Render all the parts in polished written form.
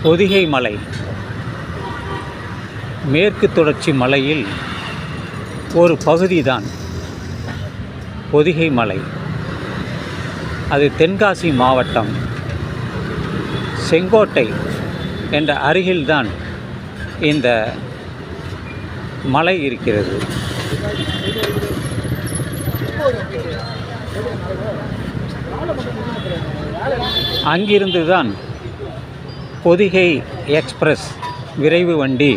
பொதிகை மலை மேற்கு தொடர்ச்சி மலையில் ஒரு பகுதிதான் பொதிகை மலை. அது தென்காசி மாவட்டம் செங்கோட்டை என்ற அருகில்தான் இந்த மலை இருக்கிறது. அங்கிருந்து தான் பொதிகை எக்ஸ்பிரஸ் விரைவு வண்டி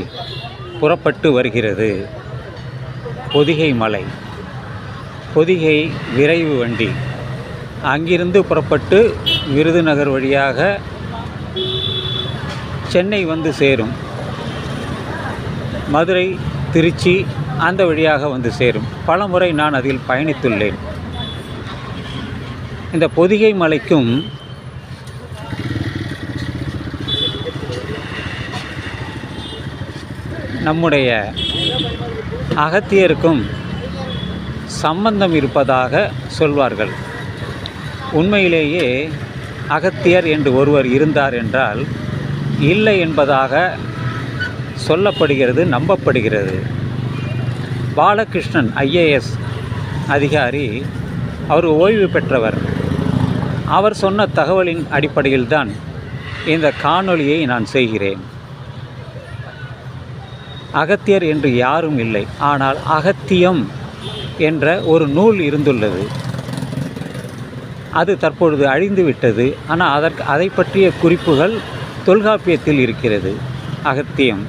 புறப்பட்டு வருகிறது. பொதிகை மலை பொதிகை விரைவு வண்டி அங்கிருந்து புறப்பட்டு விருதுநகர் வழியாக சென்னை வந்து சேரும். மதுரை, திருச்சி அந்த வழியாக வந்து சேரும். பல முறை நான் அதில் பயணித்துள்ளேன். இந்த பொதிகை மலைக்கும் நம்முடைய அகத்தியருக்கும் சம்பந்தம் இருப்பதாக சொல்வார்கள். உண்மையிலேயே அகத்தியர் என்று ஒருவர் இருந்தார் என்றால் இல்லை என்பதாக சொல்லப்படுகிறது, நம்பப்படுகிறது. பாலகிருஷ்ணன் IAS அதிகாரி, அவர் ஓய்வு பெற்றவர். அவர் சொன்ன தகவலின் அடிப்படையில்தான் இந்த காணொளியை நான் செய்கிறேன். அகத்தியர் என்று யாரும் இல்லை, ஆனால் அகத்தியம் என்ற ஒரு நூல் இருந்துள்ளது. அது தற்பொழுது அழிந்துவிட்டது. ஆனால் அதை பற்றிய குறிப்புகள் தொல்காப்பியத்தில் இருக்கிறது. அகத்தியம்,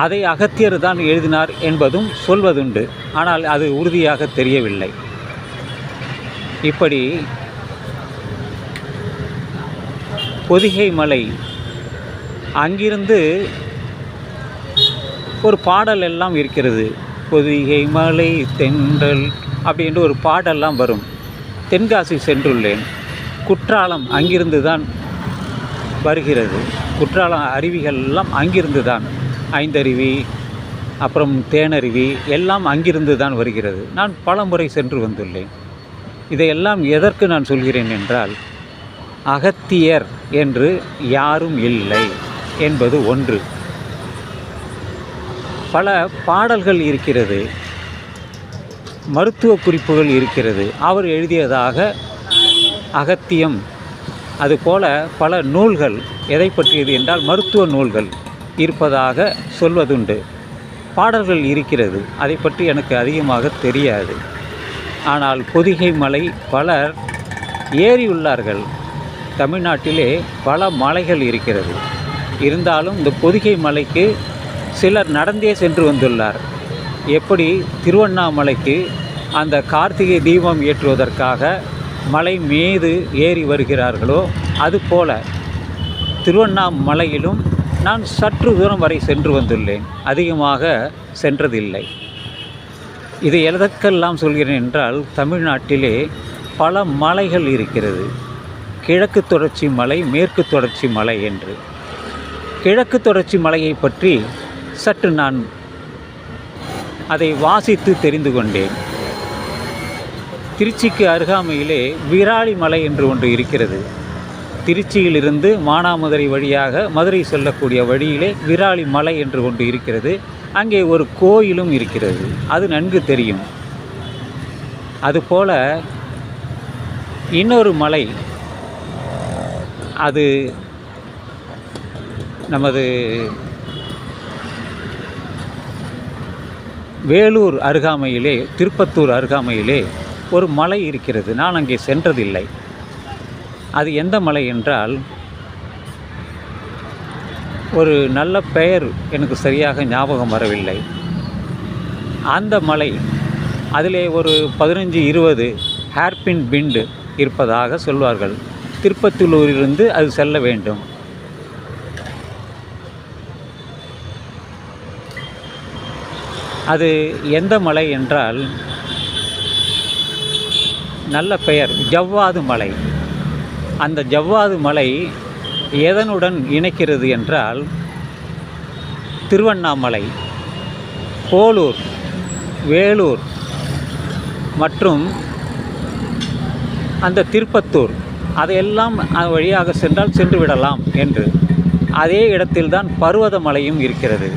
அதை அகத்தியர் தான் எழுதினார் என்பதும் சொல்வதுண்டு. ஆனால் அது உறுதியாக தெரியவில்லை. இப்படி பொதிகை மலை, அங்கிருந்து ஒரு பாடல் எல்லாம் இருக்கிறது. பொதிகை மலை தென்றல் அப்படின்ற ஒரு பாடெல்லாம் வரும். தென்காசி சென்றுள்ளேன். குற்றாலம் அங்கிருந்து தான் வருகிறது. குற்றாலம் அருவிகள் எல்லாம் அங்கிருந்து தான், ஐந்தருவி, அப்புறம் தேனருவி எல்லாம் அங்கிருந்து தான் வருகிறது. நான் பல முறை சென்று வந்துள்ளேன். இதையெல்லாம் எதற்கு நான் சொல்கிறேன் என்றால், அகத்தியர் என்று யாரும் இல்லை என்பது ஒன்று. பல பாடல்கள் இருக்கிறது, மருத்துவ குறிப்புகள் இருக்கிறது. அவர் எழுதியதாக அகத்தியம், அதுபோல பல நூல்கள் எதை பற்றியது என்றால் மருத்துவ நூல்கள் இருப்பதாக சொல்வதுண்டு. பாடல்கள் இருக்கிறது, அதை பற்றி எனக்கு அதிகமாக தெரியாது. ஆனால் பொதிகை மலை பலர் ஏறியுள்ளார்கள். தமிழ்நாட்டிலே பல மலைகள் இருக்கிறது. இருந்தாலும் இந்த பொதிகை மலைக்கு சிலர் நடந்தே சென்று வந்துள்ளார். எப்படி திருவண்ணாமலைக்கு அந்த கார்த்திகை தீபம் ஏற்றுவதற்காக மலை மீது ஏறி வருகிறார்களோ, அதுபோல திருவண்ணாமலையிலும் நான் சற்று தூரம் வரை சென்று வந்துள்ளேன். அதிகமாக சென்றதில்லை. இதை எதற்கெல்லாம் சொல்கிறேன் என்றால், தமிழ்நாட்டிலே பல மலைகள் இருக்கிறது. கிழக்கு தொடர்ச்சி மலை, மேற்கு தொடர்ச்சி மலை என்று. கிழக்கு தொடர்ச்சி மலையை பற்றி சற்று நான் அதை வாசித்து தெரிந்து கொண்டேன். திருச்சிக்கு அருகாமையிலே விராலி மலை என்று ஒன்று இருக்கிறது. திருச்சியிலிருந்து மானாமதுரை வழியாக மதுரை செல்லக்கூடிய வழியிலே விராலி மலை என்று ஒன்று இருக்கிறது. அங்கே ஒரு கோயிலும் இருக்கிறது, அது நன்கு தெரியும். அதுபோல இன்னொரு மலை, அது நமது வேலூர் அருகாமையிலே, திருப்பத்தூர் அருகாமையிலே ஒரு மலை இருக்கிறது. நான் அங்கே சென்றதில்லை. அது எந்த மலை என்றால், ஒரு நல்ல பெயர் எனக்கு சரியாக ஞாபகம் வரவில்லை. அந்த மலை, அதிலே ஒரு 15-20 ஹேர்பின் பிண்டு இருப்பதாக சொல்வார்கள். திருப்பத்தூரிலிருந்து அது செல்ல வேண்டும். அது எந்த மலை என்றால், நல்ல பெயர் ஜவ்வாது மலை. அந்த ஜவ்வாது மலை எதனுடன் இணைக்கிறது என்றால், திருவண்ணாமலை, போலூர், வேலூர் மற்றும் அந்த திருப்பத்தூர் அதையெல்லாம் அது வழியாக சென்றால் சென்று விடலாம் என்று. அதே இடத்தில்தான் பர்வதமலையும் இருக்கிறது.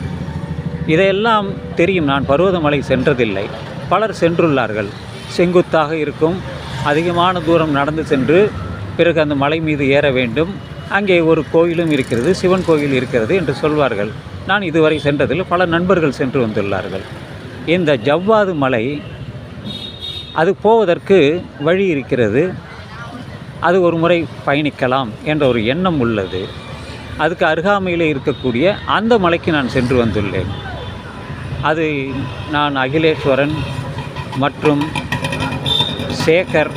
இதையெல்லாம் தெரியும். நான் பர்வதமலை சென்றதில்லை, பலர் சென்றுள்ளார்கள். செங்குத்தாக இருக்கும், அதிகமான தூரம் நடந்து சென்று பிறகு அந்த மலை மீது ஏற வேண்டும். அங்கே ஒரு கோயிலும் இருக்கிறது, சிவன் கோயில் இருக்கிறது என்று சொல்வார்கள். நான் இதுவரை சென்றதில் பல நண்பர்கள் சென்று வந்துள்ளார்கள். இந்த ஜவ்வாது மலை அது போவதற்கு வழி இருக்கிறது. அது ஒரு முறை பயணிக்கலாம் என்ற ஒரு எண்ணம் உள்ளது. அதுக்கு அருகாமையில் இருக்கக்கூடிய அந்த மலைக்கு நான் சென்று வந்துள்ளேன். அது நான் அகிலேஸ்வரன் மற்றும் சேகர்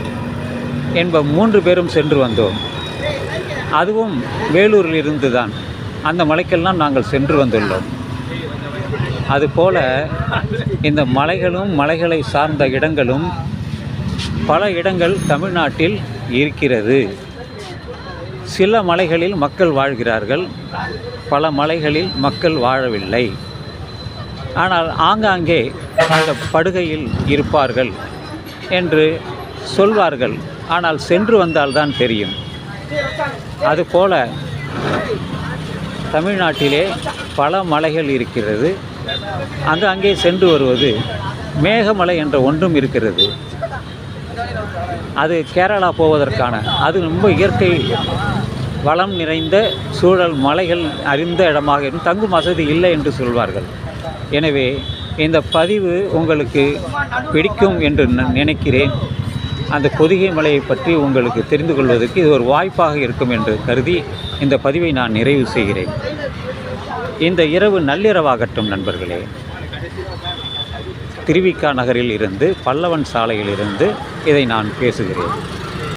என்ப 3 பேரும் சென்று வந்தோம். அதுவும் வேலூரில் இருந்து தான். அந்த மலைக்கெல்லாம் நாங்கள் சென்று வந்துள்ளோம். அதுபோல இந்த மலைகளும் மலைகளை சார்ந்த இடங்களும் பல இடங்கள் தமிழ்நாட்டில் இருக்கிறது. சில மலைகளில் மக்கள் வாழ்கிறார்கள், பல மலைகளில் மக்கள் வாழவில்லை. ஆனால் ஆங்காங்கே அந்த படுகையில் இருப்பார்கள் என்று சொல்வார்கள். ஆனால் சென்று வந்தால்தான் தெரியும். அதுபோல தமிழ்நாட்டிலே பல மலைகள் இருக்கிறது. அங்கே சென்று வருவது மேகமலை என்ற ஒன்றும் இருக்கிறது. அது கேரளா போவதற்கான, அது ரொம்ப இயற்கை வளம் நிறைந்த சூழல், மலைகள் அறிந்த இடமாக இருக்கும். தங்கும் வசதி இல்லை என்று சொல்வார்கள். எனவே இந்த பதிவு உங்களுக்கு பிடிக்கும் என்று நினைக்கிறேன். அந்த பொதிகை மலையை பற்றி உங்களுக்கு தெரிந்து கொள்வதற்கு இது ஒரு வாய்ப்பாக இருக்கும் என்று கருதி இந்த பதிவை நான் நிறைவு செய்கிறேன். இந்த இரவு நள்ளிரவாகட்டும் நண்பர்களே. திருவிக நகரில் இருந்து, பல்லவன் சாலையில் இருந்து இதை நான் பேசுகிறேன்.